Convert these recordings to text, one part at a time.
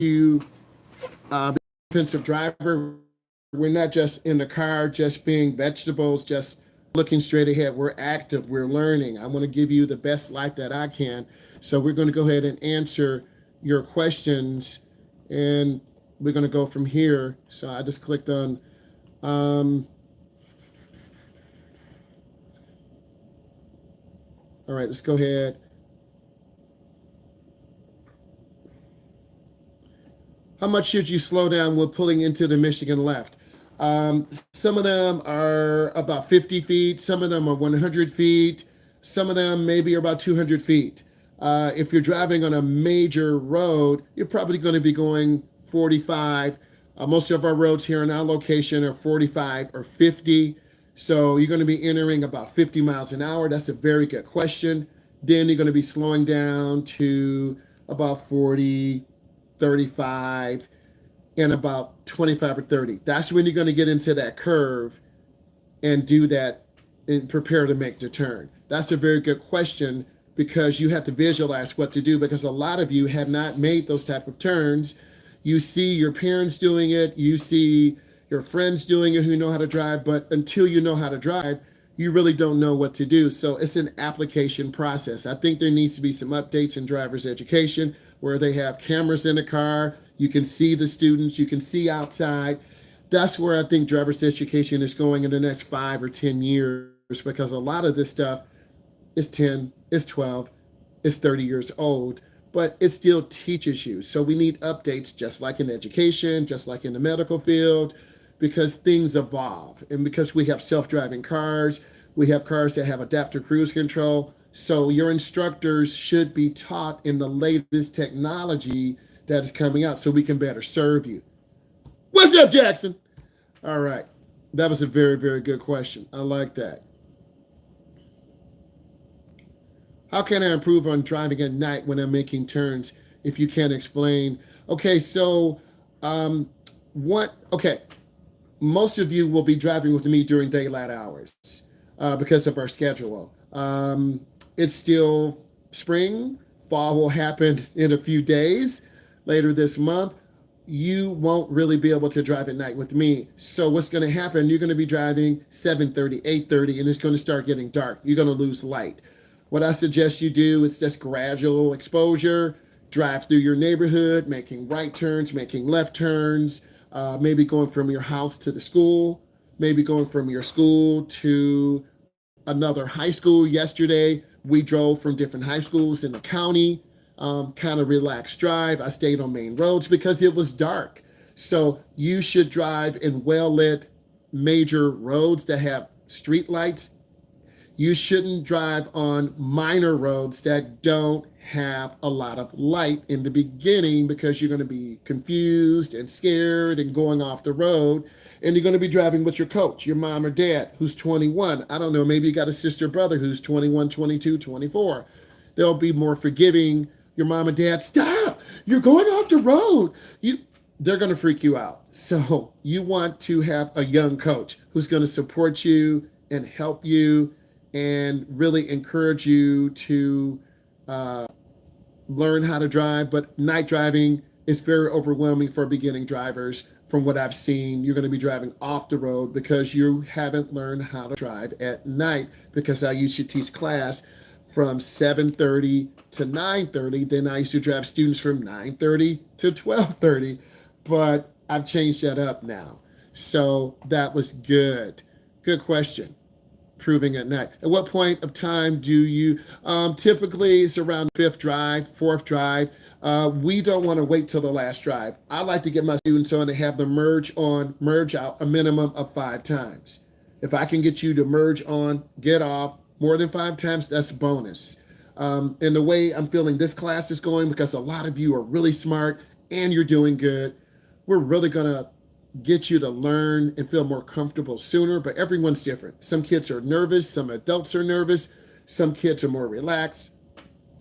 you defensive driver. We're not just in the car, just being vegetables, just looking straight ahead. We're active, we're learning. I want to give you the best life that I can. So we're going to go ahead and answer your questions, and we're going to go from here. So I just clicked on, um, all right, let's go ahead. How much should you slow down when pulling into the Michigan left? Some of them are about 50 feet, some of them are 100 feet, some of them maybe are about 200 feet. If you're driving on a major road, you're probably going to be going 45. Most of our roads here in our location are 45 or 50. So you're going to be entering about 50 miles an hour. That's a very good question. Then you're going to be slowing down to about 40, 35, and about 25 or 30. That's when you're going to get into that curve and do that and prepare to make the turn. That's a very good question because you have to visualize what to do, because a lot of you have not made those type of turns. You see your parents doing it, you see your friends doing it who know how to drive, but until you know how to drive, you really don't know what to do. So it's an application process. I think there needs to be some updates in driver's education where they have cameras in the car. You can see the students, you can see outside. That's where I think driver's education is going in the next 5 or 10 years, because a lot of this stuff is 10, is 12, is 30 years old, but it still teaches you. So we need updates, just like in education, just like in the medical field, because things evolve. And because we have self-driving cars, we have cars that have adaptive cruise control. So your instructors should be taught in the latest technology that is coming out so we can better serve you. What's up, Jackson? All right. That was a very, very good question. I like that. How can I improve on driving at night when I'm making turns if you can't explain? Okay, so okay, most of you will be driving with me during daylight hours because of our schedule. It's still spring. Fall will happen in a few days later this month. You won't really be able to drive at night with me. So what's going to happen, you're going to be driving 7:30, 8:30, and it's going to start getting dark. You're going to lose light. What I suggest you do is just gradual exposure, drive through your neighborhood, making right turns, making left turns, maybe going from your house to the school, maybe going from your school to another high school. Yesterday, we drove from different high schools in the county, kind of relaxed drive. I stayed on main roads because it was dark. So you should drive in well-lit major roads that have street lights. You shouldn't drive on minor roads that don't have a lot of light in the beginning, because you're going to be confused and scared and going off the road. And you're going to be driving with your coach, your mom or dad, who's 21. I don't know, maybe you got a sister or brother who's 21, 22, 24. They'll be more forgiving. Your mom and dad, stop, you're going off the road. They're going to freak you out. So you want to have a young coach who's going to support you and help you and really encourage you to learn how to drive. But night driving is very overwhelming for beginning drivers. From what I've seen, you're going to be driving off the road because you haven't learned how to drive at night. Because I used to teach class from 7:30 to 9:30. Then I used to drive students from 9:30 to 12:30. But I've changed that up now. So that was good. Good question. Proving at night. At what point of time do you, typically it's around fifth drive, fourth drive. We don't want to wait till the last drive. I like to get my students on and have them merge out a minimum of 5 times. If I can get you to merge on, get off more than 5 times, that's a bonus. And the way I'm feeling this class is going, because a lot of you are really smart and you're doing good, we're really gonna get you to learn and feel more comfortable sooner, but everyone's different. Some kids are nervous, some adults are nervous, some kids are more relaxed.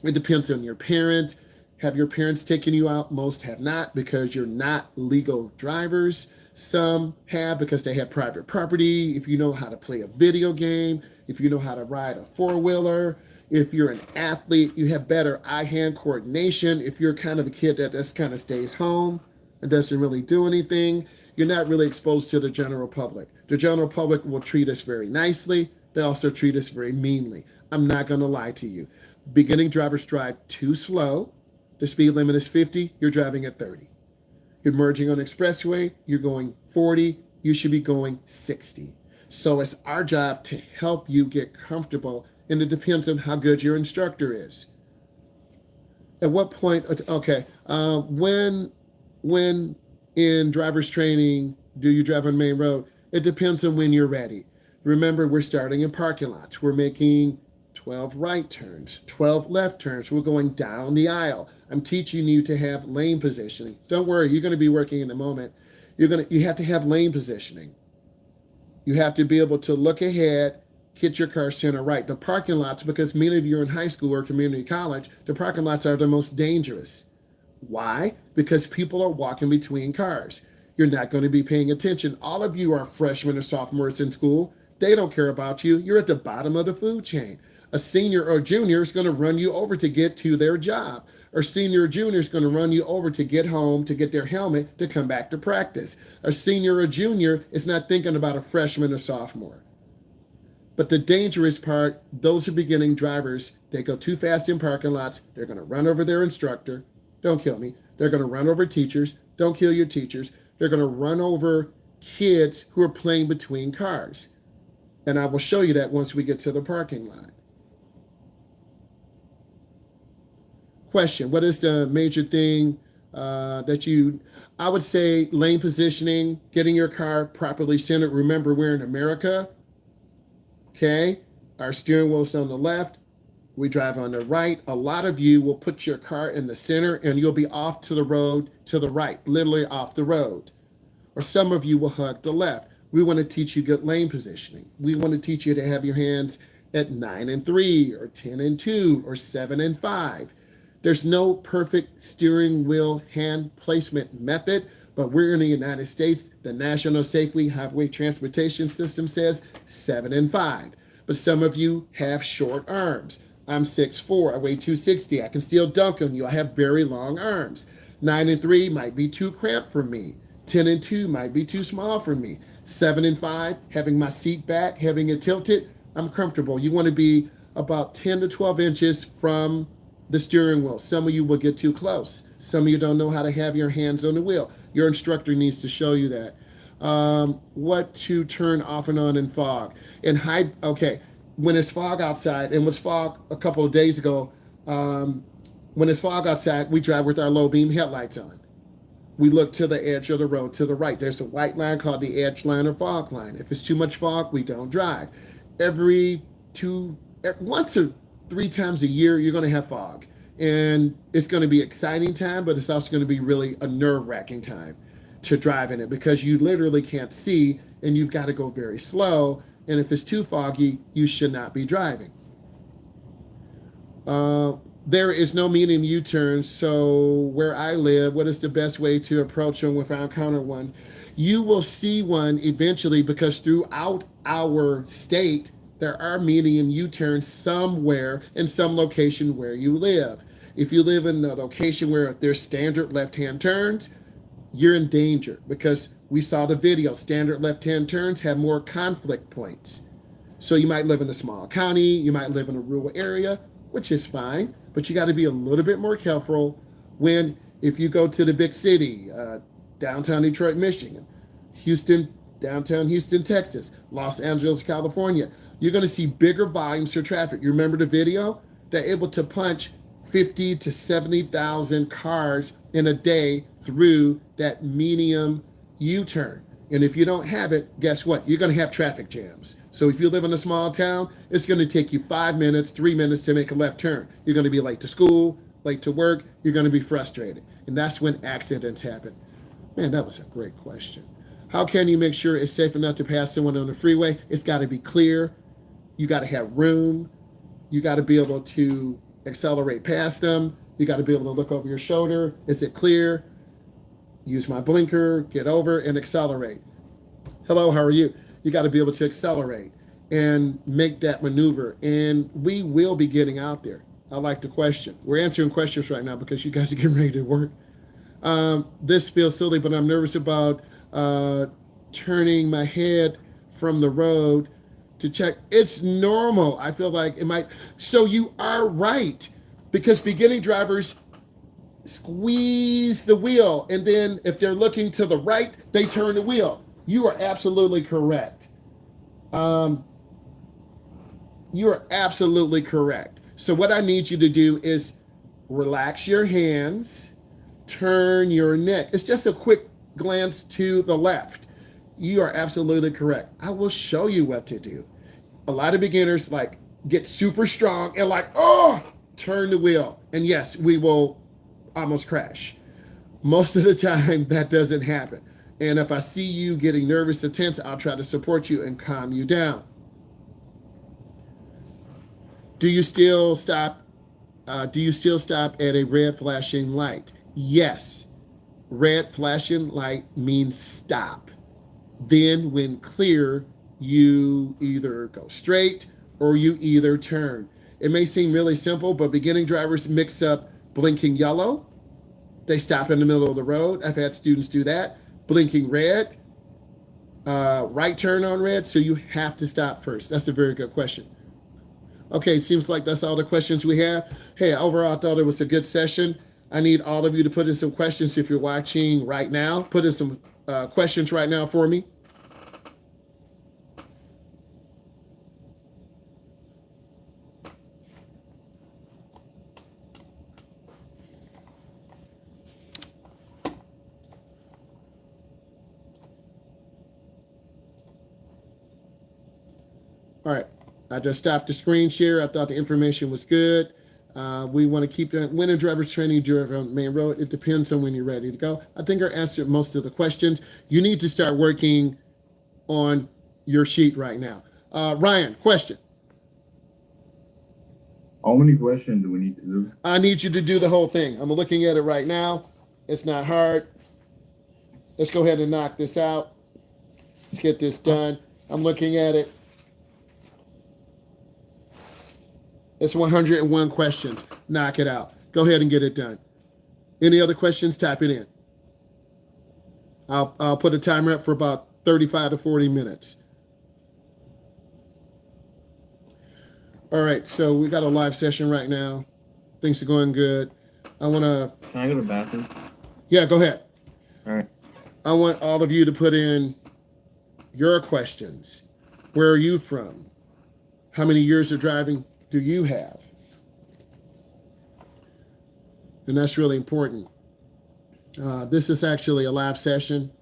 It depends on your parents. Have your parents taken you out? Most have not, because you're not legal drivers. Some have because they have private property. If you know how to play a video game, if you know how to ride a four-wheeler, If you're an athlete, you have better eye-hand coordination. If you're kind of a kid that just kind of stays home and doesn't really do anything, you're not really exposed to the general public. The general public will treat us very nicely. They also treat us very meanly. I'm not going to lie to you. Beginning drivers drive too slow. The speed limit is 50. You're driving at 30. You're merging on the expressway. You're going 40. You should be going 60. So it's our job to help you get comfortable, and it depends on how good your instructor is. At what point? Okay, when in driver's training do you drive on main road? It depends on when you're ready. Remember, we're starting in parking lots. We're making 12 right turns, 12 left turns. We're going down the aisle. I'm teaching you to have lane positioning. Don't worry, you're going to be working in a moment. You have to have lane positioning. You have to be able to look ahead, get your car center right. The parking lots, because many of you are in high school or community college, the parking lots are the most dangerous. Why? Because people are walking between cars. You're not going to be paying attention. All of you are freshmen or sophomores in school. They don't care about you. You're at the bottom of the food chain. A senior or junior is going to run you over to get to their job. Or senior or junior is going to run you over to get home, to get their helmet, to come back to practice. A senior or junior is not thinking about a freshman or sophomore. But the dangerous part, those are beginning drivers. They go too fast in parking lots. They're going to run over their instructor. Don't kill me. They're going to run over teachers. Don't kill your teachers. They're going to run over kids who are playing between cars. And I will show you that once we get to the parking lot. Question, what is the major thing I would say lane positioning, getting your car properly centered. Remember, we're in America, okay? Our steering wheel's on the left. We drive on the right. A lot of you will put your car in the center and you'll be off to the road to the right, literally off the road. Or some of you will hug the left. We want to teach you good lane positioning. We want to teach you to have your hands at 9 and 3 or 10 and 2 or 7 and 5. There's no perfect steering wheel hand placement method, but we're in the United States. The National Safety Highway Transportation System says 7 and 5. But some of you have short arms. I'm 6'4", I weigh 260. I can still dunk on you. I have very long arms. 9 and 3 might be too cramped for me. 10 and 2 might be too small for me. 7 and 5, having my seat back, having it tilted, I'm comfortable. You want to be about 10 to 12 inches from the steering wheel. Some of you will get too close. Some of you don't know how to have your hands on the wheel. Your instructor needs to show you that. What to turn off and on in fog. Okay, when it's fog outside, and it was fog a couple of days ago, when it's fog outside, we drive with our low beam headlights on. We look to the edge of the road to the right. There's a white line called the edge line or fog line. If it's too much fog, we don't drive. Once or 3 times a year, you're going to have fog. And it's going to be an exciting time, but it's also going to be really a nerve-wracking time to drive in it because you literally can't see and you've got to go very slow. And if it's too foggy, you should not be driving. There is no medium U-turn, so where I live, what is the best way to approach them if I encounter one? You will see one eventually because throughout our state, there are medium U-turns somewhere in some location where you live. If you live in a location where there's standard left-hand turns, you're in danger because we saw the video. Standard left-hand turns have more conflict points. So you might live in a small county, you might live in a rural area, which is fine, but you got to be a little bit more careful if you go to the big city, downtown Detroit, Michigan, downtown Houston, Texas, Los Angeles, California. You're going to see bigger volumes of traffic. You remember the video? They're able to punch 50 to 70,000 cars in a day through that medium U-turn. And if you don't have it, guess what? You're going to have traffic jams. So if you live in a small town, it's going to take you 5 minutes, 3 minutes to make a left turn. You're going to be late to school, late to work. You're going to be frustrated. And that's when accidents happen. Man, that was a great question. How can you make sure it's safe enough to pass someone on the freeway? It's got to be clear. You got to have room. You got to be able to accelerate past them. You got to be able to look over your shoulder. Is it clear? Use my blinker, get over and accelerate. Hello, how are you? You got to be able to accelerate. and make that maneuver. And we will be getting out there. I like the question. We're answering questions right now because you guys are getting ready to work. This feels silly, but I'm nervous about turning my head from the road to check. It's normal. I feel like it might. So you are right, because beginning drivers squeeze the wheel, and then if they're looking to the right, they turn the wheel. You are absolutely correct. Um, you are absolutely correct. So what I need you to do is relax your hands, turn your neck. It's just a quick glance to the left. You are absolutely correct. I will show you what to do. A lot of beginners like get super strong and like, oh, turn the wheel. And yes, we will almost crash. Most of the time that doesn't happen. And if I see you getting nervous and tense, I'll try to support you and calm you down. Do you still stop at a red flashing light? Yes. Red flashing light means stop. Then when clear, you either go straight or you either turn. It may seem really simple, but beginning drivers mix up blinking yellow. They stop in the middle of the road. I've had students do that. Blinking red, right turn on red, so you have to stop first. That's a very good question. Okay, seems like that's all the questions we have. Hey, overall, I thought it was a good session. I need all of you to put in some questions if you're watching right now. Put in some questions right now for me. All right, I just stopped the screen share. I thought the information was good. We want to keep when a driver's training during on main road. It depends on when you're ready to go. I think I answered most of the questions. You need to start working on your sheet right now. Ryan, question. How many questions do we need to do? I need you to do the whole thing. I'm looking at it right now. It's not hard. Let's go ahead and knock this out. Let's get this done. I'm looking at it. It's 101 questions. Knock it out. Go ahead and get it done. Any other questions? Type it in. I'll put a timer up for about 35 to 40 minutes. All right, so we got a live session right now. Things are going good. I want to... Can I go to the bathroom? Yeah, go ahead. All right. I want all of you to put in your questions. Where are you from? How many years of driving do you have? And that's really important. This is actually a live session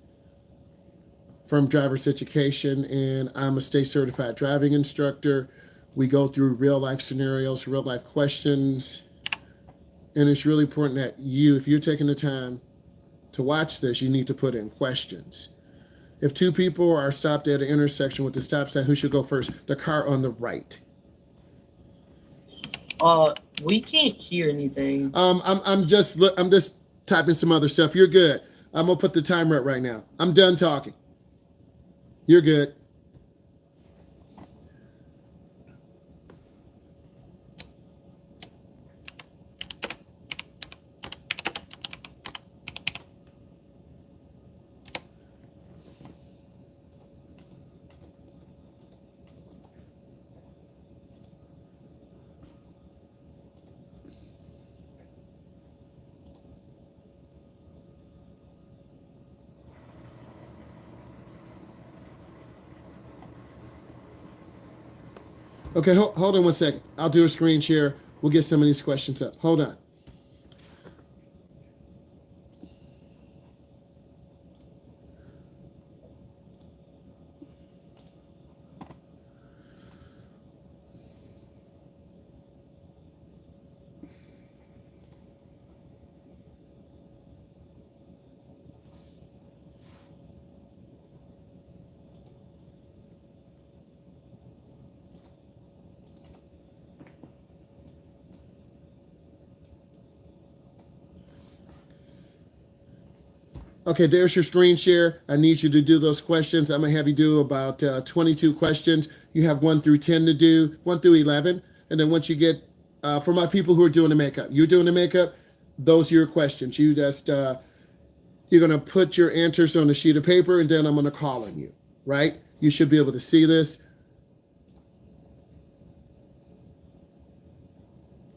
from Driver's Education, and I'm a state certified driving instructor. We go through real life scenarios, real life questions, and it's really important that you, if you're taking the time to watch this, you need to put in questions. If two people are stopped at an intersection with the stop sign, who should go first? The car on the right. We can't hear anything. I'm just typing some other stuff. You're good. I'm gonna put the timer up right now. I'm done talking. You're good. Okay, hold on one second. I'll do a screen share. We'll get some of these questions up. Hold on. Okay, there's your screen share. I need you to do those questions. I'm going to have you do about 22 questions. You have 1 through 10 to do, 1 through 11. And then once you get, for my people who are doing the makeup, you're doing the makeup, those are your questions. You just, you're going to put your answers on a sheet of paper, and then I'm going to call on you, right? You should be able to see this.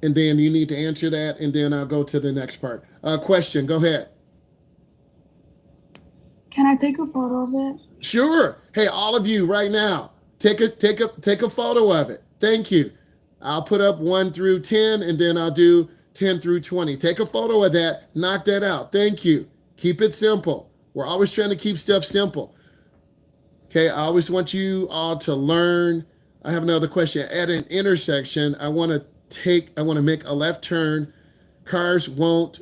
And then you need to answer that, and then I'll go to the next part. Question, go ahead. Can I take a photo of it? Sure. Hey, all of you right now, take a photo of it. Thank you. I'll put up 1 through 10, and then I'll do 10 through 20. Take a photo of that. Knock that out. Thank you. Keep it simple. We're always trying to keep stuff simple. Okay, I always want you all to learn. I have another question. At an intersection, I want to make a left turn. Cars won't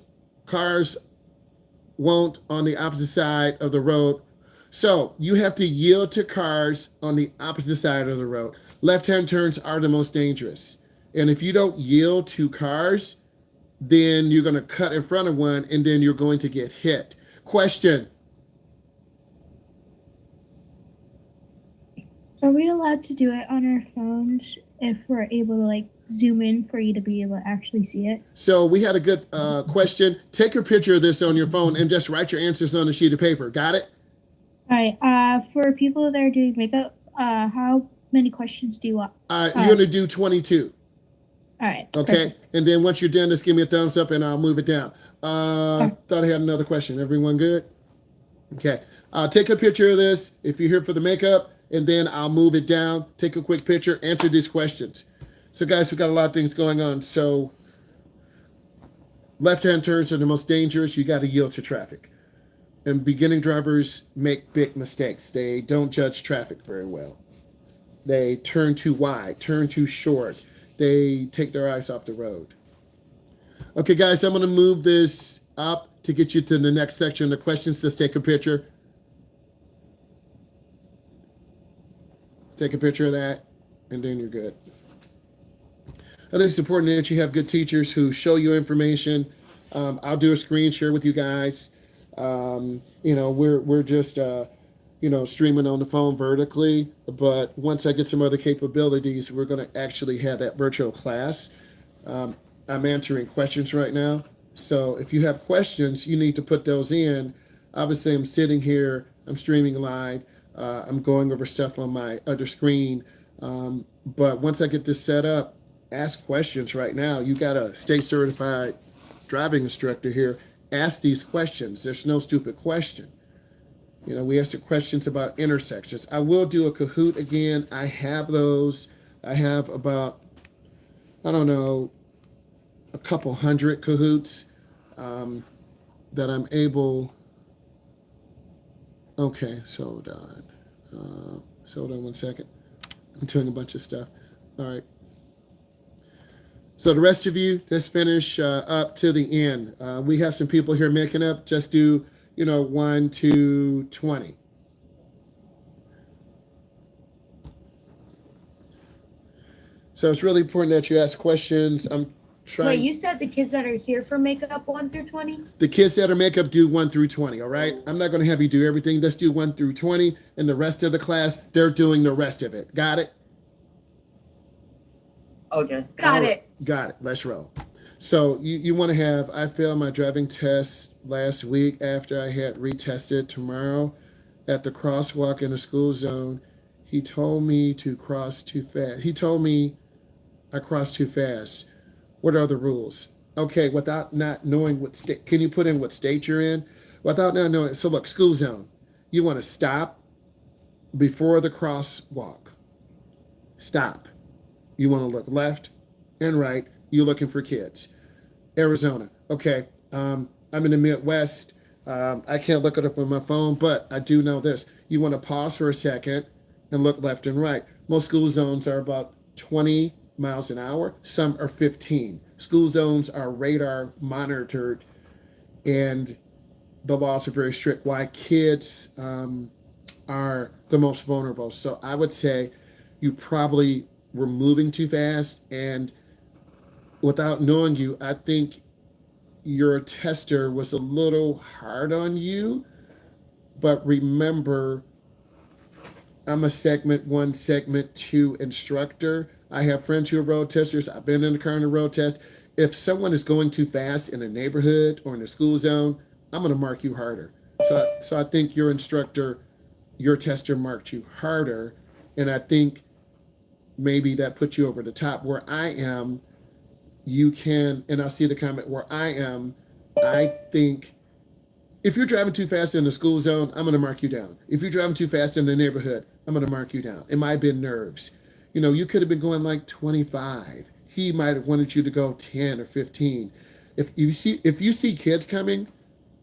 on the opposite side of the road. So you have to yield to cars on the opposite side of the road. Left-hand turns are the most dangerous. And if you don't yield to cars, then you're going to cut in front of one, and then you're going to get hit. Question. Are we allowed to do it on our phones if we're able to like zoom in for you to be able to actually see it? So we had a good question. Take a picture of this on your phone and just write your answers on a sheet of paper. Got it? All right. For people that are doing makeup, how many questions do you want? You're going to do 22. All right. Okay. Perfect. And then once you're done, just give me a thumbs up and I'll move it down. Thought I had another question. Everyone good? Okay. Take a picture of this if you're here for the makeup, and then I'll move it down. Take a quick picture. Answer these questions. So, guys, we've got a lot of things going on. So, left-hand turns are the most dangerous. You got to yield to traffic. And beginning drivers make big mistakes. They don't judge traffic very well. They turn too wide, turn too short. They take their eyes off the road. Okay, guys, I'm going to move this up to get you to the next section of the questions. Let's take a picture. Take a picture of that, and then you're good. I think it's important that you have good teachers who show you information. I'll do a screen share with you guys. We're just streaming on the phone vertically, but once I get some other capabilities, we're going to actually have that virtual class. I'm answering questions right now, so if you have questions, you need to put those in. Obviously, I'm sitting here, I'm streaming live. I'm going over stuff on my other screen, but once I get this set up, ask questions right now. You got a state certified driving instructor here. Ask these questions. There's no stupid question. We ask the questions about intersections. I will do a Kahoot again. I have those. I have about, a couple hundred Kahoots that I'm able. Okay, so hold on. Hold on one second. I'm doing a bunch of stuff. All right. So the rest of you, let's finish up to the end. We have some people here making up. Just do, 1 to 20. So it's really important that you ask questions. I'm trying. Wait, you said the kids that are here for makeup 1 through 20? The kids that are makeup do 1 through 20, all right? I'm not going to have you do everything. Let's do 1 through 20, and the rest of the class, they're doing the rest of it. Got it? Okay. Got it. Got it. Let's roll. So you want to have, I failed my driving test last week after I had retested. Tomorrow at the crosswalk in the school zone, he told me to cross too fast. He told me I crossed too fast. What are the rules? Okay, without not knowing what state, can you put in what state you're in? Without not knowing, so look, school zone. You want to stop before the crosswalk. Stop. You want to look left and right. You're looking for kids. Arizona. Okay. I'm in the Midwest. I can't look it up on my phone, but I do know this. You want to pause for a second and look left and right. Most school zones are about 20 miles an hour. Some are 15. School zones are radar monitored, and the laws are very strict. Why kids are the most vulnerable. So I would say you probably were moving too fast, and without knowing you, I think your tester was a little hard on you. But remember, I'm a segment 1, segment 2 instructor. I have friends who are road testers. I've been in the car in a road test. If someone is going too fast in a neighborhood or in a school zone, I'm going to mark you harder. So I think your instructor, your tester marked you harder. And I think maybe that puts you over the top. Where I am, you can, and I'll see the comment, where I am, I think if you're driving too fast in the school zone, I'm going to mark you down. If you're driving too fast in the neighborhood, I'm going to mark you down. It might have been nerves. You know, you could have been going like 25. He might have wanted you to go 10 or 15. If you see kids coming,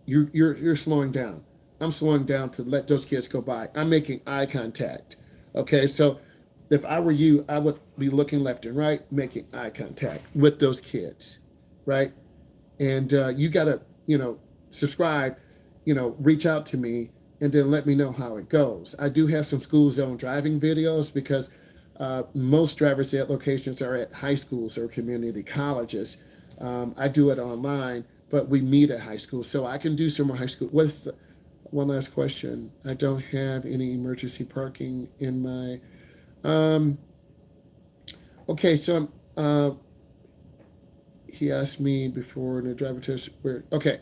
you're slowing down. I'm slowing down to let those kids go by. I'm making eye contact. Okay, so if I were you, I would be looking left and right, making eye contact with those kids, right? And you got to, subscribe, reach out to me and then let me know how it goes. I do have some school zone driving videos because most driver's ed locations are at high schools or community colleges. I do it online, but we meet at high school. So I can do some more high school. What's the one last question? I don't have any emergency parking in my, okay, so he asked me before in the driver test where, okay.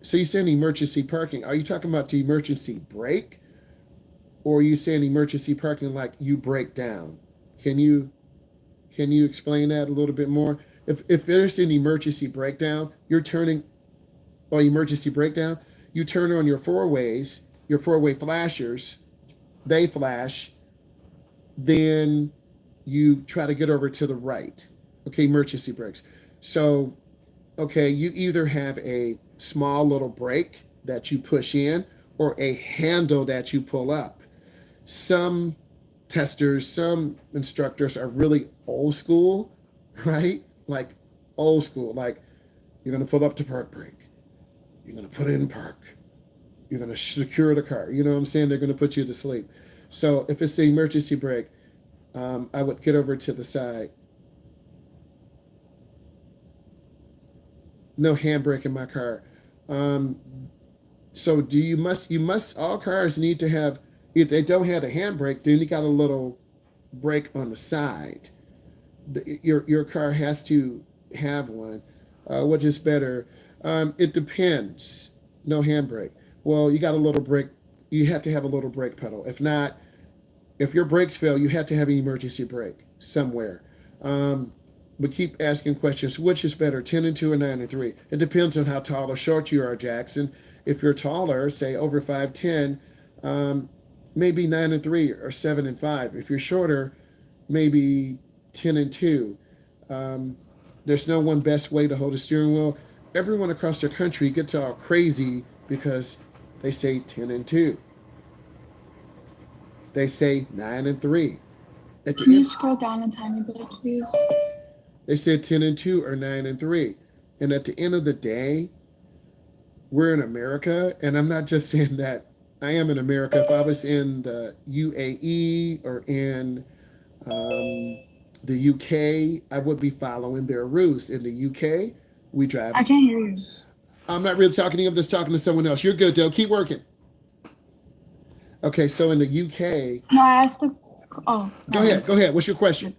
So you saying emergency parking? Are you talking about the emergency brake, or are you saying emergency parking like you break down? Can you explain that a little bit more? If there's an emergency breakdown, you're turning, or emergency breakdown, you turn on your four-way flashers, they flash, then you try to get over to the right. Okay, emergency brakes. So, okay, you either have a small little brake that you push in or a handle that you pull up. Some testers, some instructors are really old school, right? Like old school, like you're going to pull up to park brake. You're going to put it in park. You're going to secure the car. You know what I'm saying? They're going to put you to sleep. So if it's the emergency brake, I would get over to the side. No handbrake in my car. So you must, all cars need to have, if they don't have a handbrake, then you got a little brake on the side. Your car has to have one. Which is better? It depends. No handbrake. Well, you got a little brake. You have to have a little brake pedal. If not, if your brakes fail, you have to have an emergency brake somewhere. But keep asking questions. Which is better, 10 and 2 or 9 and 3? It depends on how tall or short you are, Jackson. If you're taller, say over 5'10", maybe 9 and 3 or 7 and 5. If you're shorter, maybe 10 and 2. There's no one best way to hold a steering wheel. Everyone across the country gets all crazy because they say 10 and 2. They say 9 and 3. Can you scroll down a tiny bit, please? They said 10 and 2 or 9 and 3. And at the end of the day, we're in America. And I'm not just saying that I am in America. If I was in the UAE or in the UK, I would be following their rules. In the UK, we drive. I can't hear you. I'm not really talking to you. I'm just talking to someone else. You're good, though. Keep working. Okay, so in the UK. No, I asked the. Oh. Go ahead. What's your question?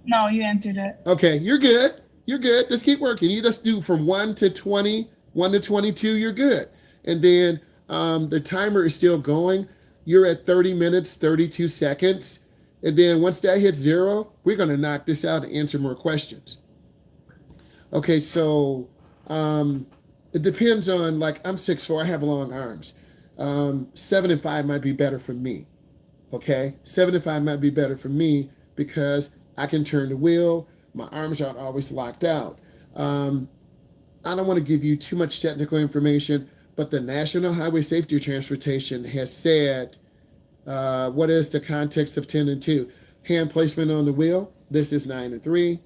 No, you answered it. Okay, you're good. Just keep working. You just do from 1 to 20, 1 to 22, you're good. And then the timer is still going. You're at 30 minutes, 32 seconds. And then once that hits 0, we're going to knock this out and answer more questions. Okay, so it depends on, like, I'm 6'4", I have long arms. 7 and 5 might be better for me. Okay, 7 and 5 might be better for me because I can turn the wheel. My arms aren't always locked out. I don't want to give you too much technical information, but the National Highway Safety Transportation has said, what is the context of 10 and 2? Hand placement on the wheel. This is 9 and 3.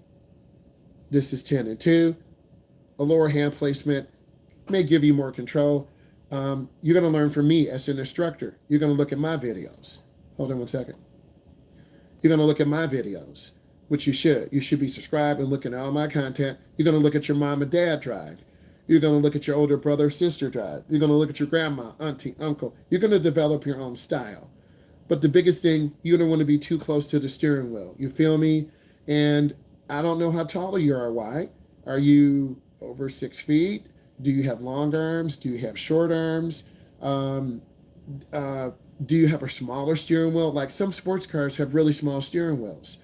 This is 10 and 2. A lower hand placement may give you more control. You're going to learn from me as an instructor. You're going to look at my videos. Hold on one second. You're going to look at my videos, which you should. You should be subscribed and looking at all my content. You're going to look at your mom and dad drive. You're going to look at your older brother or sister drive. You're going to look at your grandma, auntie, uncle. You're going to develop your own style. But the biggest thing, you don't want to be too close to the steering wheel. You feel me? And I don't know how tall you are. Why? Are you over 6 feet? Do you have long arms? Do you have short arms? Um, do you have a smaller steering wheel? Like some sports cars have really small steering wheels.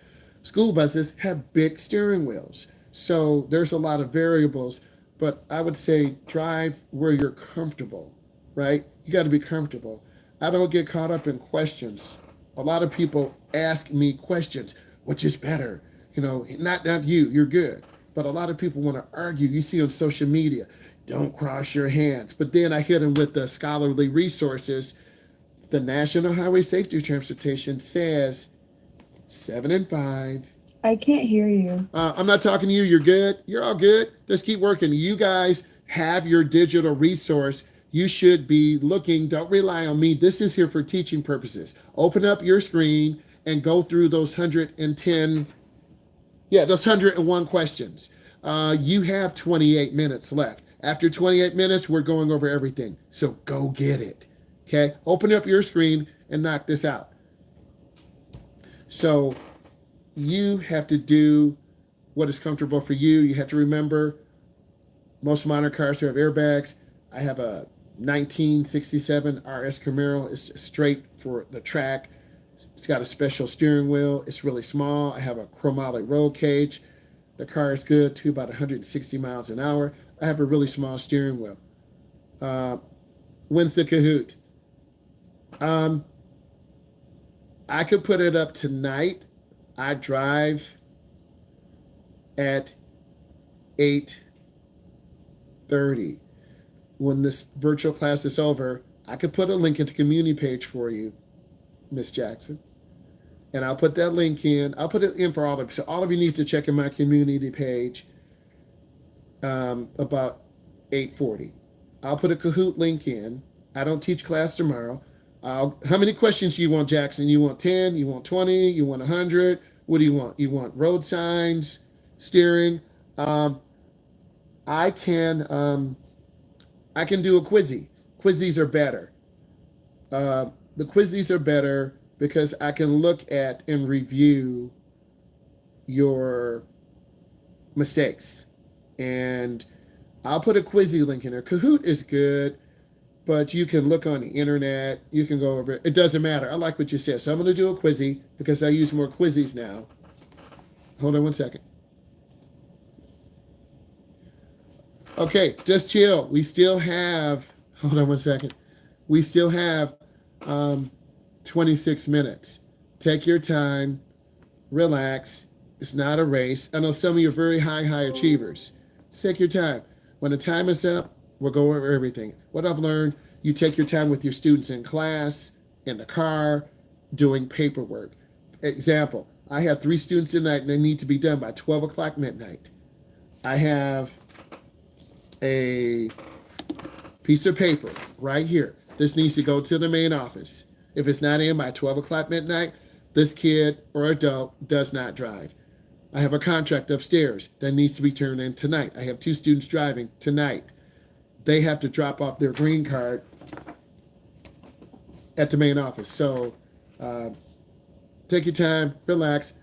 School buses have big steering wheels. So there's a lot of variables, but I would say drive where you're comfortable, right? You got to be comfortable. I don't get caught up in questions. A lot of people ask me questions, which is better? Not you, you're good. But a lot of people want to argue. You see on social media, don't cross your hands. But then I hit them with the scholarly resources. The National Highway Safety Transportation says 7 and 5. I can't hear you. I'm not talking to you. You're good. You're all good. Just keep working. You guys have your digital resource. You should be looking. Don't rely on me. This is here for teaching purposes. Open up your screen and go through those 101 questions. You have 28 minutes left. After 28 minutes, we're going over everything. So go get it. Okay? Open up your screen and knock this out. So you have to do what is comfortable for you. You have to remember most modern cars have airbags. I have a 1967 RS Camaro. It's straight for the track. It's got a special steering wheel. It's really small. I have a chromatic roll cage. The car is good to about 160 miles an hour. I have a really small steering wheel. When's the Kahoot? I could put it up tonight. I drive at 8:30. When this virtual class is over, I could put a link into the community page for you, Miss Jackson. And I'll put that link in. I'll put it in for all of you. So all of you need to check in my community page about 8:40. I'll put a Kahoot link in. I don't teach class tomorrow. How many questions do you want, Jackson? You want 10? You want 20? You want 100? What do you want? You want road signs, steering? I can do a quizzy. Quizzies are better. The quizzies are better because I can look at and review your mistakes. And I'll put a quizzy link in there. Kahoot is good, but you can look on the internet. You can go over it. It doesn't matter. I like what you said. So I'm going to do a quizzy because I use more quizzies now. Hold on one second. Okay, just chill. We still have, hold on one second. We still have 26 minutes. Take your time, relax. It's not a race. I know some of you are very high achievers. Take your time. When the time is up, we'll go over everything. What I've learned, you take your time with your students in class, in the car, doing paperwork. Example, I have 3 students tonight and they need to be done by 12 o'clock midnight. I have a piece of paper right here. This needs to go to the main office. If it's not in by 12 o'clock midnight, this kid or adult does not drive. I have a contract upstairs that needs to be turned in tonight. I have 2 students driving tonight. They have to drop off their green card at the main office. So take your time, relax.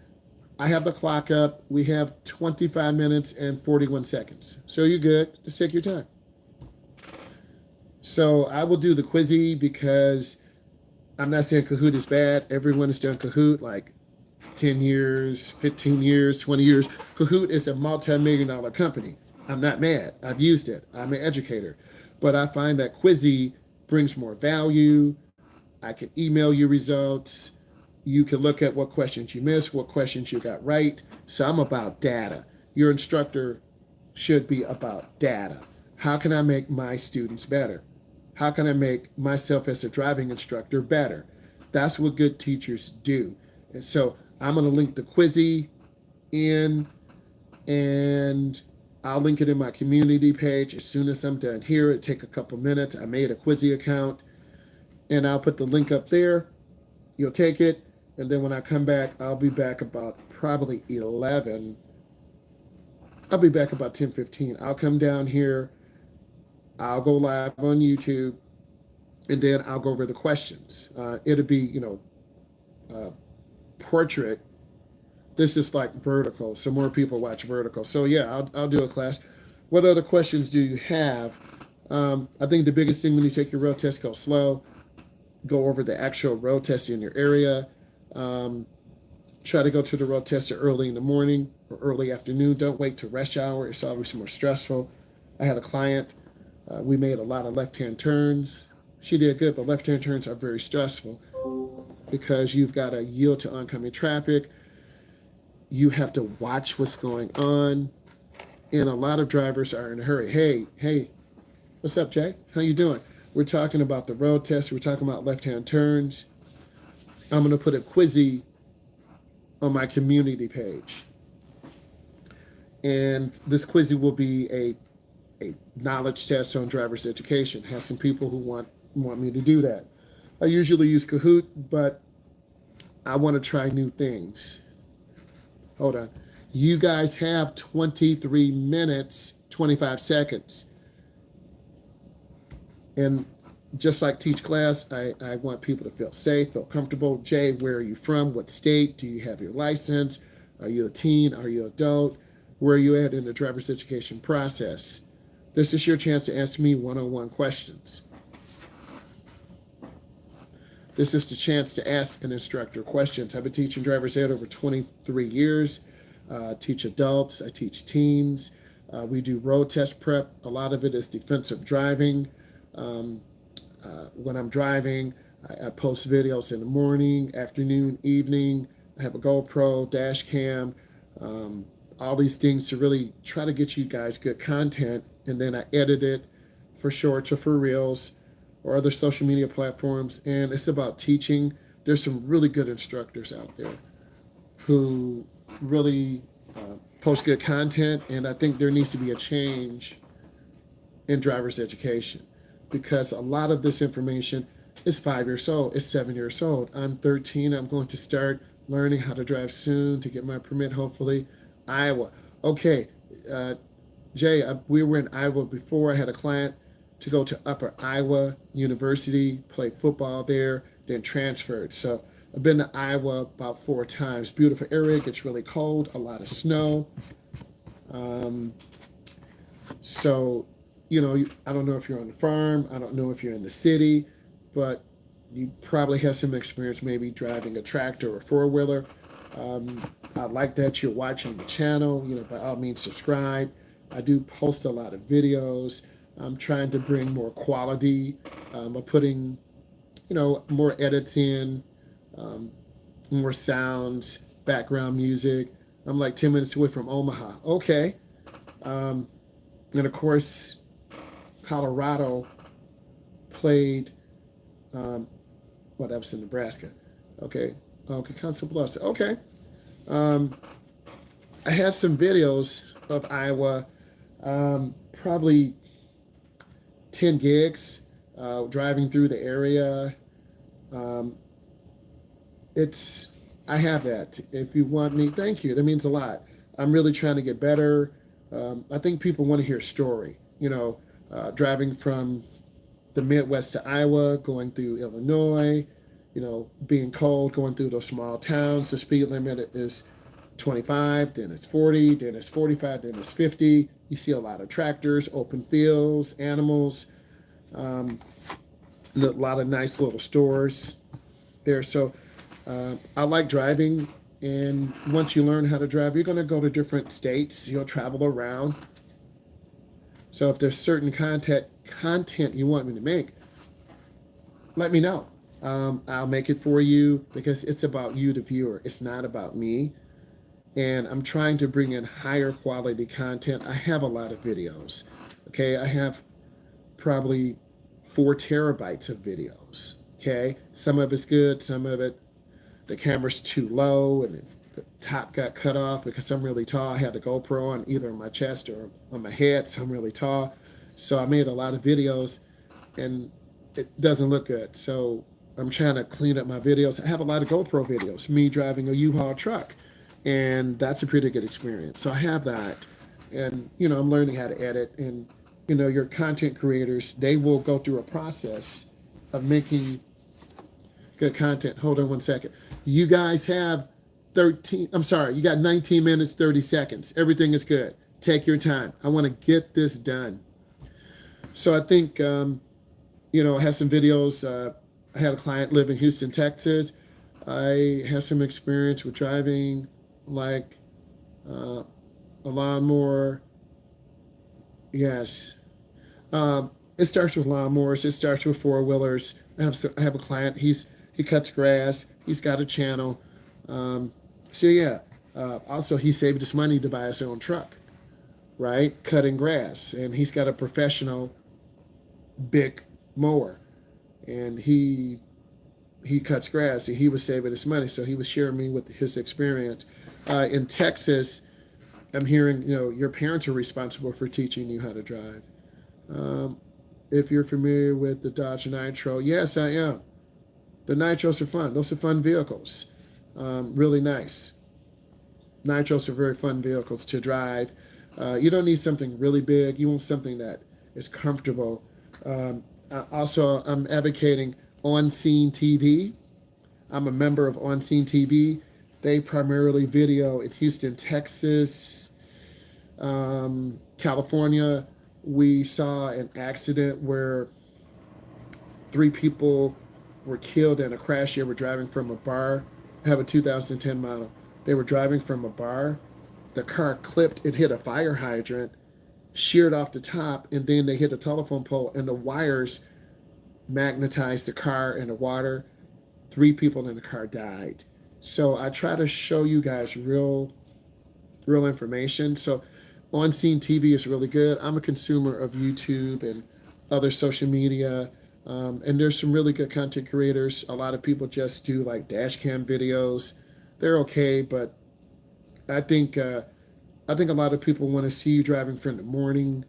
I have the clock up. We have 25 minutes and 41 seconds. So you're good. Just take your time. So I will do the quizzy because I'm not saying Kahoot is bad. Everyone has done Kahoot like 10 years, 15 years, 20 years. Kahoot is a multi-million-dollar company. I'm not mad. I've used it. I'm an educator. But I find that quizzy brings more value. I can email you results. You can look at what questions you missed, what questions you got right. So I'm about data. Your instructor should be about data. How can I make my students better? How can I make myself as a driving instructor better? That's what good teachers do. And so I'm going to link the quizzy in, and I'll link it in my community page as soon as I'm done here. It'll take a couple minutes. I made a quizzy account, and I'll put the link up there. You'll take it, and then when I come back, I'll be back about probably 11. I'll be back about 10:15. I'll come down here I'll go live on YouTube, and then I'll go over the questions. It'll be, portrait. This is like vertical, so more people watch vertical. So yeah, I'll do a class. What other questions do you have? I think the biggest thing when you take your road test, go slow. Go over the actual road test in your area. Try to go to the road test early in the morning or early afternoon. Don't wait to rush hour. It's always more stressful. I had a client. We made a lot of left-hand turns. She did good, but left-hand turns are very stressful because you've got to yield to oncoming traffic. You have to watch what's going on. And a lot of drivers are in a hurry. Hey, what's up, Jay? How you doing? We're talking about the road test. We're talking about left-hand turns. I'm going to put a quizzy on my community page. And this quizzy will be a knowledge test on driver's education. Have some people who want me to do that. I usually use Kahoot, but I want to try new things. Hold on. You guys have 23 minutes, 25 seconds. And just like teach class, I want people to feel safe, feel comfortable. Jay, where are you from? What state? Do you have your license? Are you a teen? Are you an adult? Where are you at in the driver's education process? This is your chance to ask me one-on-one questions. This is the chance to ask an instructor questions. I've been teaching driver's ed over 23 years. I teach adults. I teach teens. We do road test prep. A lot of it is defensive driving. When I'm driving, I post videos in the morning, afternoon, evening. I have a GoPro, dash cam, all these things to really try to get you guys good content. And then I edit it for shorts or for reels or other social media platforms. And it's about teaching. There's some really good instructors out there who really post good content. And I think there needs to be a change in driver's education, because a lot of this information is 5 years old, it's 7 years old. I'm 13, I'm going to start learning how to drive soon to get my permit, hopefully. Iowa. Okay, Jay, we were in Iowa before. I had a client to go to Upper Iowa University, play football there, then transferred. So I've been to Iowa about 4 times. Beautiful area, gets really cold, a lot of snow. So, I don't know if you're on the farm, I don't know if you're in the city, but you probably have some experience maybe driving a tractor or four-wheeler. I like that you're watching the channel. By all means, subscribe. I do post a lot of videos. I'm trying to bring more quality. I'm putting, more edits in, more sounds, background music. I'm like 10 minutes away from Omaha. Okay. And of course, Colorado played, that was in Nebraska. Okay, Council Bluffs. Okay. I had some videos of Iowa, probably 10 gigs, driving through the area. I have that. If you want me, thank you. That means a lot. I'm really trying to get better. I think people want to hear a story, driving from the Midwest to Iowa, going through Illinois, being cold, going through those small towns. The speed limit is 25, then it's 40, then it's 45, then it's 50. You see a lot of tractors, open fields, animals, a lot of nice little stores there. So I like driving. And once you learn how to drive, you're going to go to different states. You'll travel around. So if there's certain content you want me to make, let me know. I'll make it for you, because it's about you, the viewer. It's not about me. And I'm trying to bring in higher quality content. I have a lot of videos. Okay, I have probably 4 terabytes of videos. Okay, some of it's good, some of it, the camera's too low and the top got cut off because I'm really tall. I had the GoPro on either on my chest or on my head, so I'm really tall. So I made a lot of videos and it doesn't look good. So I'm trying to clean up my videos. I have a lot of GoPro videos, me driving a U-Haul truck, and that's a pretty good experience. So I have that, and I'm learning how to edit, and your content creators, they will go through a process of making good content. Hold on one second. You guys have you got 19 minutes, 30 seconds. Everything is good. Take your time. I want to get this done. So I think, I have some videos. I had a client live in Houston, Texas. I have some experience with driving like a lawnmower. Yes. It starts with lawnmowers. It starts with four-wheelers. I have a client. He cuts grass. He's got a channel. So yeah. Also, he saved his money to buy his own truck, right? Cutting grass, and he's got a professional big mower, and he cuts grass, and he was saving his money. So he was sharing me with his experience. In Texas, I'm hearing, your parents are responsible for teaching you how to drive. If you're familiar with the Dodge Nitro, yes, I am. The Nitros are fun. Those are fun vehicles. Really nice. Nitros are very fun vehicles to drive. You don't need something really big. You want something that is comfortable. Also, I'm advocating On Scene TV. I'm a member of On Scene TV. They primarily video in Houston, Texas, California. We saw an accident where 3 people were killed in a crash. They were driving from a bar. I have a 2010 model. They were driving from a bar. The car clipped and hit a fire hydrant, sheared off the top, and then they hit a telephone pole, and the wires magnetized the car in the water. 3 people in the car died. So I try to show you guys real information. So On Scene TV is really good. I'm a consumer of YouTube and other social media. And there's some really good content creators. A lot of people just do like dash cam videos. They're okay, but I think a lot of people want to see you driving from the morning,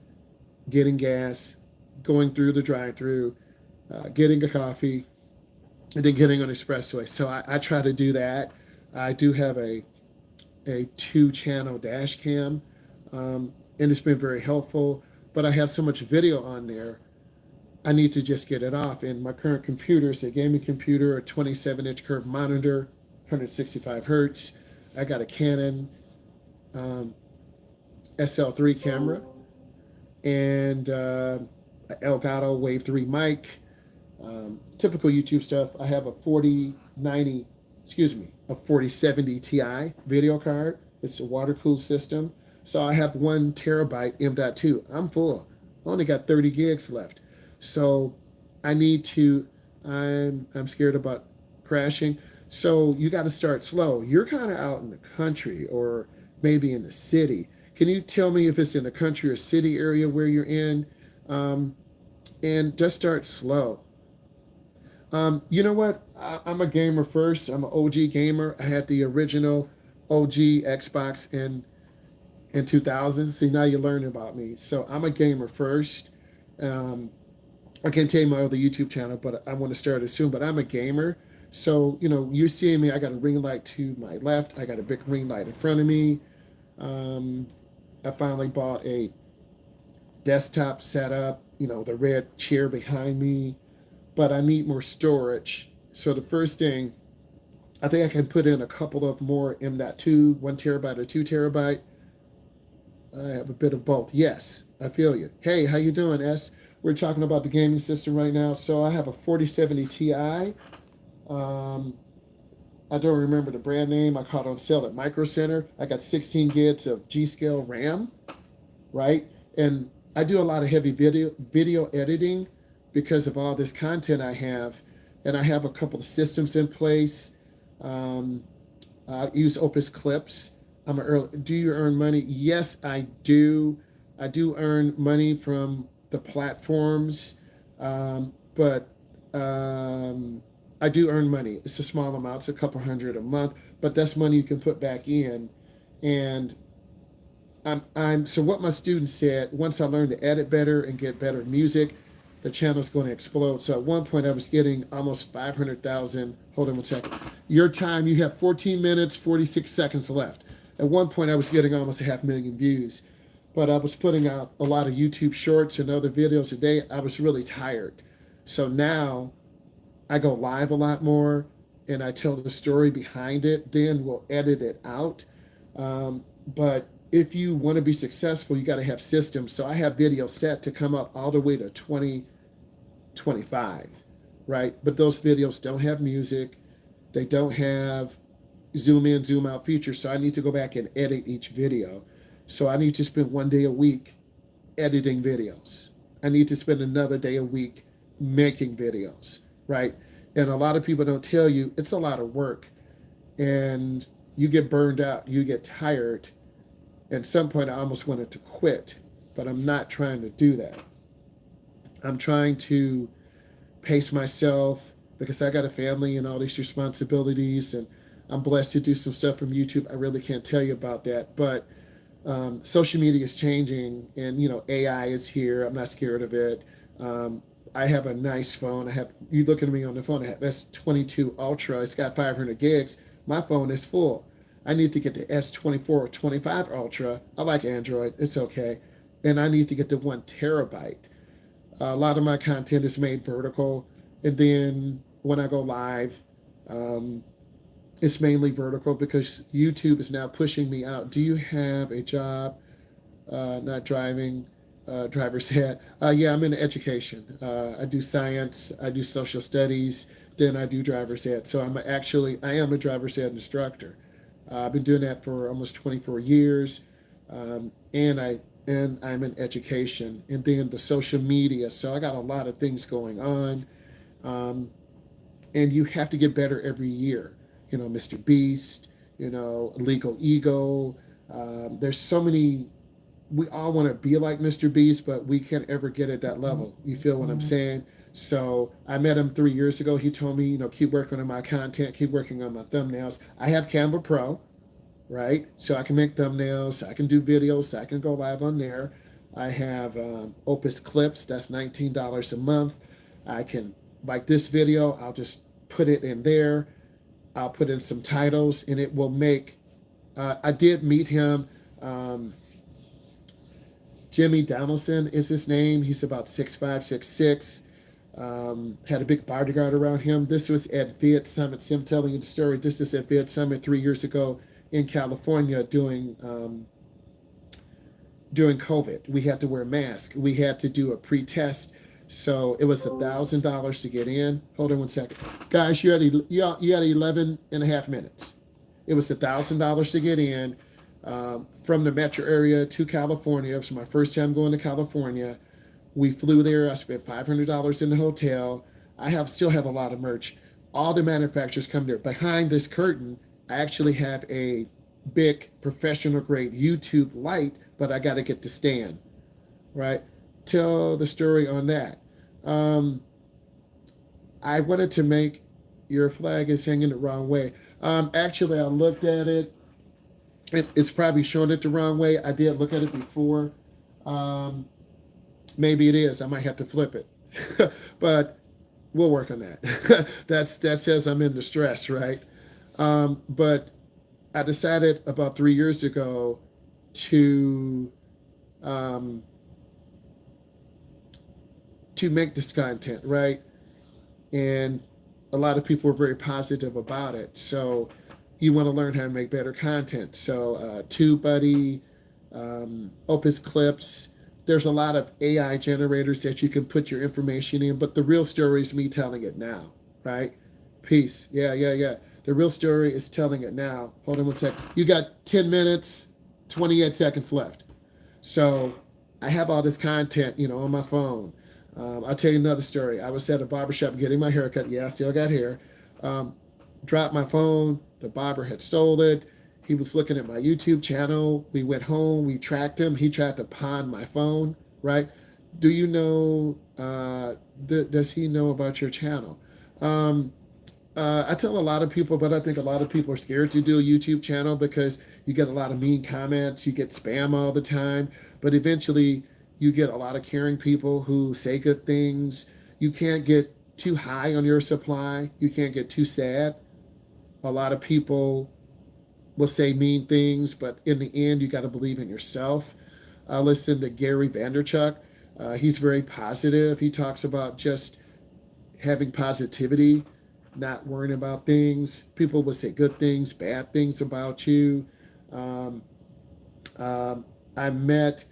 getting gas, going through the drive-through, getting a coffee, and then getting on expressway. So I try to do that. I do have a 2-channel dash cam, and it's been very helpful. But I have so much video on there, I need to just get it off. And my current computer is a gaming computer, a 27-inch curved monitor, 165 hertz. I got a Canon SL3 camera and Elgato Wave 3 mic. Typical YouTube stuff. I have a 4070 Ti video card. It's a water-cooled system. So I have 1 terabyte M.2. I'm full. I only got 30 gigs left. So I need to, I'm scared about crashing. So you got to start slow. You're kind of out in the country or maybe in the city. Can you tell me if it's in the country or city area where you're in? And just start slow. You know what? I'm a gamer first. I'm an OG gamer. I had the original OG Xbox in 2000. See, now you're learning about me. So I'm a gamer first. I can't tell you my other YouTube channel, but I want to start it soon. But I'm a gamer. So, you're seeing me. I got a ring light to my left. I got a big ring light in front of me. I finally bought a desktop setup, the red chair behind me. But I need more storage. So the first thing, I think I can put in a couple of more M.2, 1 terabyte or 2 terabyte. I have a bit of both. Yes, I feel you. Hey, how you doing, S? We're talking about the gaming system right now. So I have a 4070 Ti. I don't remember the brand name. I caught on sale at Micro Center. I got 16 gigs of G-Scale RAM, right? And I do a lot of heavy video editing because of all this content I have. And I have a couple of systems in place. I use Opus Clips. Do you earn money? Yes, I do. I do earn money from the platforms, but I do earn money. It's a small amount. It's a couple hundred a month, but that's money you can put back in. And so what my students said, once I learned to edit better and get better music, the channel's going to explode. So at one point I was getting almost 500,000. Hold on one second. Your time, you have 14 minutes, 46 seconds left. At one point I was getting almost 500,000 views. but I was putting out a lot of YouTube shorts and other videos a day. I was really tired. So now I go live a lot more and I tell the story behind it. Then we'll edit it out. But if you want to be successful, you got to have systems. So I have videos set to come up all the way to 2025, right? But those videos don't have music. They don't have zoom in, zoom out features. So I need to go back and edit each video. So I need to spend one day a week editing videos. I need to spend another day a week making videos, right? And a lot of people don't tell you it's a lot of work and you get burned out, you get tired. At some point, I almost wanted to quit, but I'm not trying to do that. I'm trying to pace myself because I got a family and all these responsibilities, and I'm blessed to do some stuff from YouTube. I really can't tell you about that, but social media is changing, and AI is here. I'm not scared of it. I have a nice phone. You look at me on the phone. I have S22 Ultra. It's got 500 gigs. My phone is full. I need to get the S24 or 25 Ultra. I like Android. It's okay. And I need to get the 1 terabyte. A lot of my content is made vertical. And then when I go live, it's mainly vertical because YouTube is now pushing me out. Do you have a job? Not driving, driver's hat. Yeah, I'm in education. I do science, I do social studies, then I do driver's ed. So I am a driver's ed instructor. I've been doing that for almost 24 years, and I'm in education, and then the social media. So I got a lot of things going on, and you have to get better every year. Mr. Beast, Legal Ego. There's so many. We all want to be like Mr. Beast, but we can't ever get at that level. You feel what I'm saying? So I met him 3 years ago. He told me, keep working on my content, keep working on my thumbnails. I have Canva Pro, right? So I can make thumbnails, I can do videos, I can go live on there. I have Opus Clips, that's $19 a month. I can, like this video, I'll just put it in there. I'll put in some titles and it will make, I did meet him. Jimmy Donaldson is his name. He's about 6'5", 6'6". Had a big bodyguard around him. This was at Vid Summit. See, I'm telling you the story. This is at Vid Summit 3 years ago in California during COVID. We had to wear masks. We had to do a pre-test. So it was $1,000 to get in. Hold on one second. Guys, you had 11 and a half minutes. It was $1,000 to get in. From the metro area to California. It was my first time going to California. We flew there. I spent $500 in the hotel. I still have a lot of merch. All the manufacturers come there. Behind this curtain, I actually have a big professional grade YouTube light, but I got to get the stand, right? Tell the story on that. I wanted to make your flag is hanging the wrong way. Actually, I looked at it. It's probably showing it the wrong way. I did look at it before. Maybe it is. I might have to flip it. But we'll work on that. That says I'm in distress, right? But I decided about 3 years ago to make this content, right? And a lot of people were very positive about it. So you want to learn how to make better content. So TubeBuddy, Opus Clips, there's a lot of AI generators that you can put your information in, but the real story is me telling it now, right? Peace. Yeah. The real story is telling it now. Hold on one second. You got 10 minutes, 28 seconds left. So I have all this content, on my phone. I'll tell you another story. I was at a barbershop getting my hair cut. Yeah, I still got hair. Dropped my phone. The barber had stole it. He was looking at my YouTube channel. We went home. We tracked him. He tried to pawn my phone, right? Do you know, does he know about your channel? I tell a lot of people, but I think a lot of people are scared to do a YouTube channel because you get a lot of mean comments. You get spam all the time. But eventually, you get a lot of caring people who say good things. You can't get too high on your supply. You can't get too sad. A lot of people will say mean things, but in the end, you got to believe in yourself. I listen to Gary Vanderchuck. He's very positive. He talks about just having positivity, not worrying about things. People will say good things, bad things about you. Um, I met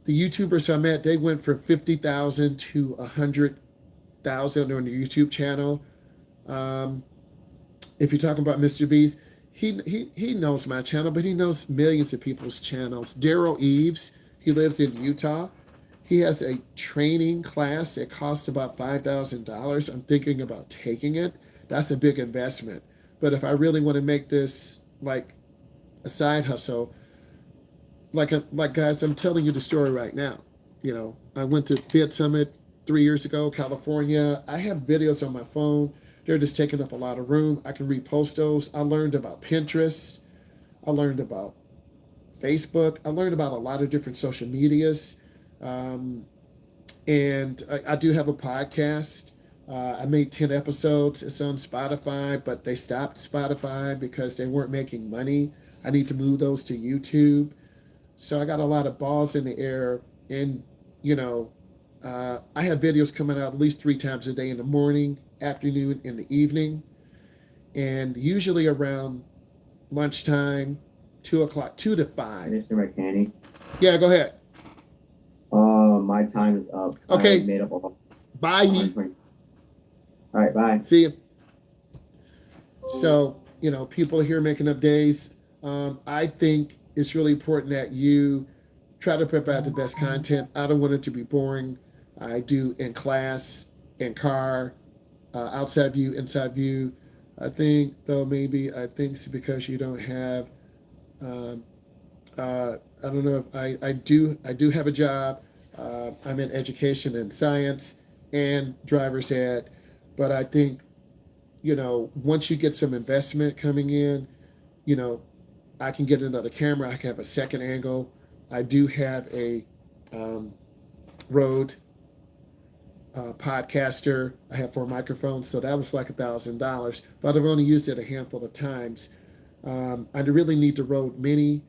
the YouTubers I met, they went from 50,000 to 100,000 on the YouTube channel. Um, if you're talking about Mr. Beast, he knows my channel, but he knows millions of people's channels. Daryl Eves, he lives in Utah. He has a training class that costs about $5,000. I'm thinking about taking it. That's a big investment. But if I really want to make this like a side hustle, like guys, I'm telling you the story right now. You know, I went to Vid Summit 3 years ago, California. I have videos on my phone. They're just taking up a lot of room. I can repost those. I learned about Pinterest. I learned about Facebook. I learned about a lot of different social medias. Um, and I do have a podcast. I made 10 episodes. It's on Spotify, but they stopped Spotify because they weren't making money. I need to move those to YouTube. So I got a lot of balls in the air. And, you know, I have videos coming out at least 3 times a day, in the morning, afternoon, and the evening. And usually around lunchtime, 2 o'clock, 2 to 5. Mr. McCanny, Yeah, go ahead. my time is up. Okay. I made up all. Bye. All right, bye. See you. So, you know, people here making up days. I think it's really important that you try to provide the best content. I don't want it to be boring. I do in class, in car, outside view, inside view. I think, though, maybe I think it's because you don't have. I don't know if I do have a job. I'm in education and science and driver's ed, but I think, you know, once you get some investment coming in, you know, I can get another camera. I can have a second angle. I do have a Rode podcaster. I have 4 microphones, so that was like $1,000. But I've only used it a handful of times. I really need the Rode Mini.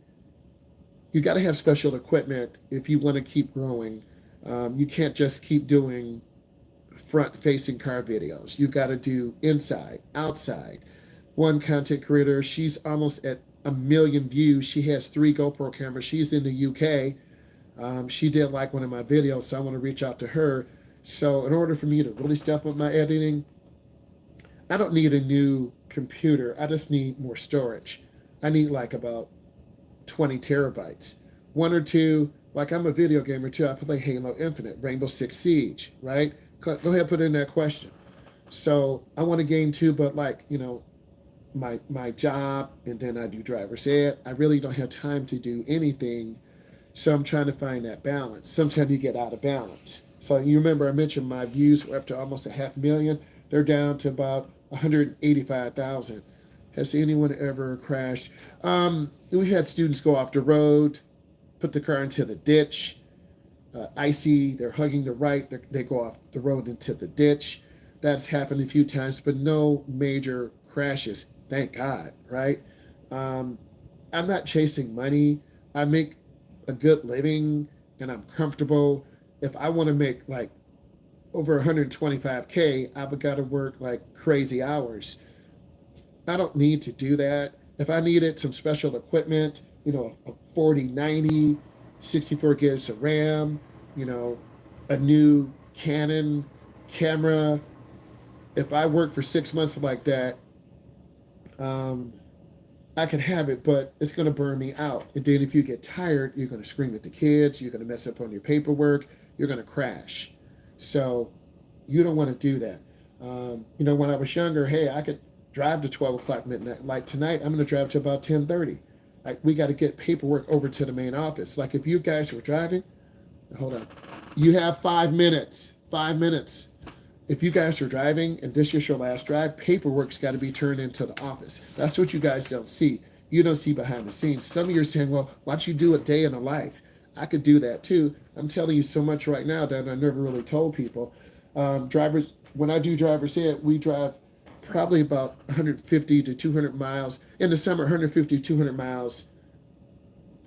You got to have special equipment if you want to keep growing. You can't just keep doing front-facing car videos. You got to do inside, outside. One content creator, she's almost at 1 million views. She has 3 GoPro cameras. She's in the UK. She did like one of my videos, so I want to reach out to her. So in order for me to really step up my editing, I don't need a new computer. I just need more storage. I need like about 20 terabytes. 1 or 2, like I'm a video gamer too. I play Halo Infinite, Rainbow Six Siege, right? Go ahead, put in that question. So I want to game too, but like, you know, my job, and then I do driver's ed. I really don't have time to do anything. So I'm trying to find that balance. Sometimes you get out of balance. So you remember I mentioned my views were up to almost 500,000. They're down to about 185,000. Has anyone ever crashed? We had students go off the road, put the car into the ditch. Icy, they're hugging the right, they go off the road into the ditch. That's happened a few times, but no major crashes. Thank God, right? I'm not chasing money. I make a good living and I'm comfortable. If I want to make like over 125K, I've got to work like crazy hours. I don't need to do that. If I needed some special equipment, you know, a 4090, 64 gigs of RAM, you know, a new Canon camera. If I work for 6 months like that, I can have it, but it's going to burn me out. And then if you get tired, you're going to scream at the kids, you're going to mess up on your paperwork, you're going to crash. So you don't want to do that. You know, when I was younger, hey, I could drive to 12 o'clock midnight. Like tonight, I'm going to drive to about 10:30. Like we got to get paperwork over to the main office. Like if you guys were driving, hold on, you have 5 minutes. 5 minutes. If you guys are driving and this is your last drive, paperwork's got to be turned into the office. That's what you guys don't see. You don't see behind the scenes. Some of you are saying, well, why don't you do a day in a life? I could do that too. I'm telling you so much right now that I never really told people. Drivers, when I do driver's ed, we drive probably about 150 to 200 miles. In the summer, 150 to 200 miles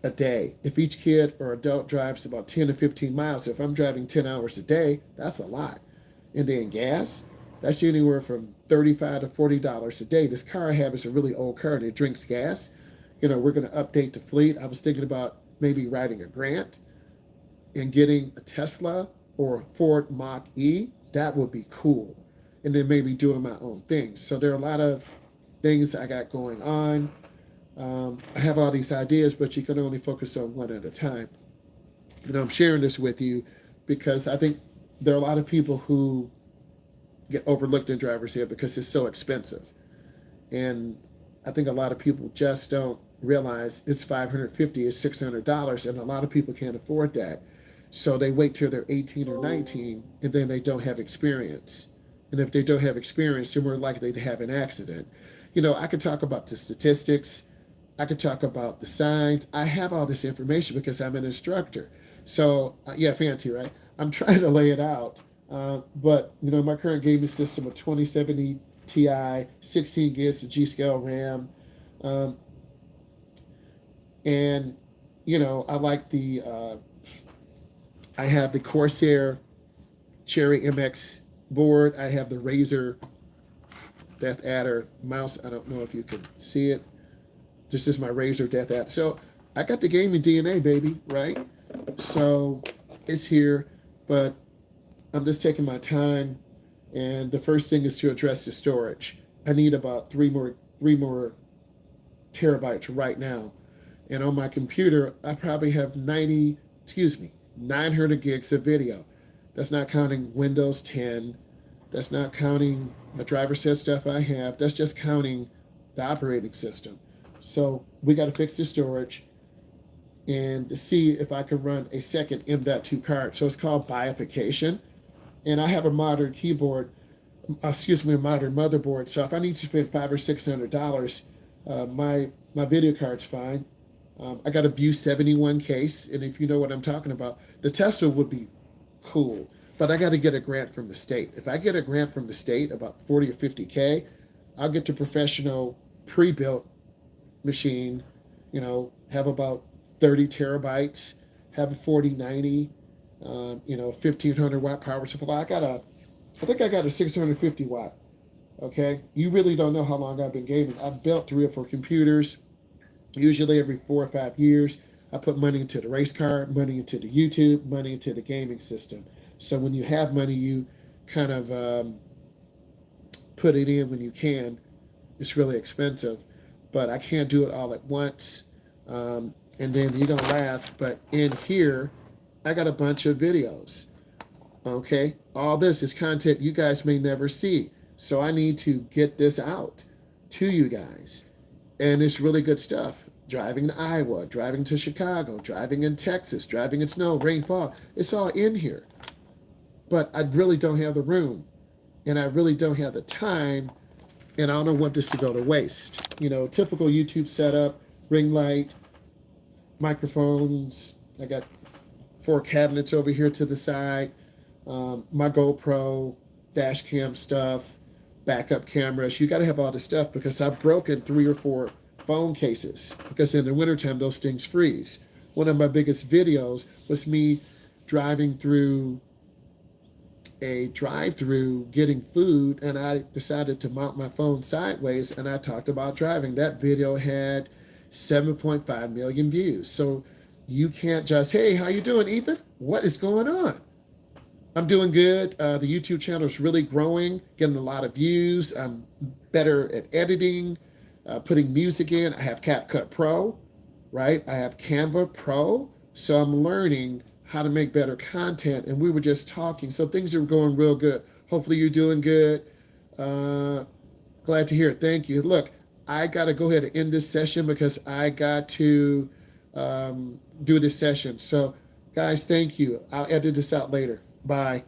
a day. If each kid or adult drives about 10 to 15 miles, if I'm driving 10 hours a day, that's a lot. And then gas, that's anywhere from $35 to $40 a day. This car I have is a really old car and it drinks gas. We're going to update the fleet. I was thinking about maybe writing a grant and getting a Tesla or a Ford Mach E. That would be cool. And then maybe doing my own things. So there are a lot of things I got going on. I have all these ideas, but you can only focus on one at a time. I'm sharing this with you because I think there are a lot of people who get overlooked in driver's ed because it's so expensive. And I think a lot of people just don't realize it's $550, it's $600, and a lot of people can't afford that. So they wait till they're 18 or 19, and then they don't have experience. And if they don't have experience, they're more likely to have an accident. I could talk about the statistics. I could talk about the signs. I have all this information because I'm an instructor. So, yeah, fancy, right? I'm trying to lay it out. But, my current gaming system with 2070 Ti, 16 gigs of G-Scale RAM. And, I like I have the Corsair Cherry MX board. I have the Razer Death Adder mouse. I don't know if you can see it. This is my Razer Death Adder. So I got the gaming DNA, baby, right? So it's here, but I'm just taking my time. And the first thing is to address the storage. I need about three more terabytes right now. And on my computer, I probably have 900 gigs of video. That's not counting Windows 10. That's not counting the driver set stuff I have. That's just counting the operating system. So we got to fix the storage and to see if I can run a second M.2 card. So it's called bifurcation. And I have a modern keyboard, a modern motherboard. So if I need to spend $500 or $600, my video card's fine. I got a View 71 case, and if you know what I'm talking about, the Tesla would be cool, but I got to get a grant from the state. If I get a grant from the state, about 40 or 50K, I'll get the professional pre-built machine, have about 30 terabytes, have a 4090, 1500 watt power supply. I think I got a 650 watt. Okay. You really don't know how long I've been gaming. I've built 3 or 4 computers. Usually every 4 or 5 years, I put money into the race car, money into the YouTube, money into the gaming system. So when you have money, you kind of put it in when you can. It's really expensive, but I can't do it all at once. And then you're going to laugh, but in here, I got a bunch of videos. Okay? All this is content you guys may never see. So I need to get this out to you guys. And it's really good stuff. Driving to Iowa, driving to Chicago, driving in Texas, driving in snow, rainfall. It's all in here. But I really don't have the room. And I really don't have the time. And I don't want this to go to waste. Typical YouTube setup, ring light, microphones. I got 4 cabinets over here to the side. My GoPro, dash cam stuff, backup cameras. You got to have all this stuff because I've broken 3 or 4 phone cases because in the wintertime, those things freeze. One of my biggest videos was me driving through a drive-through getting food, and I decided to mount my phone sideways, and I talked about driving. That video had 7.5 million views. So you can't just, hey, how you doing, Ethan? What is going on? I'm doing good. The YouTube channel is really growing, getting a lot of views. I'm better at editing, putting music in. I have CapCut Pro, right? I have Canva Pro. So I'm learning how to make better content. And we were just talking. So things are going real good. Hopefully you're doing good. Glad to hear it. Thank you. Look, I got to go ahead and end this session because I got to do this session. So guys, thank you. I'll edit this out later. Bye.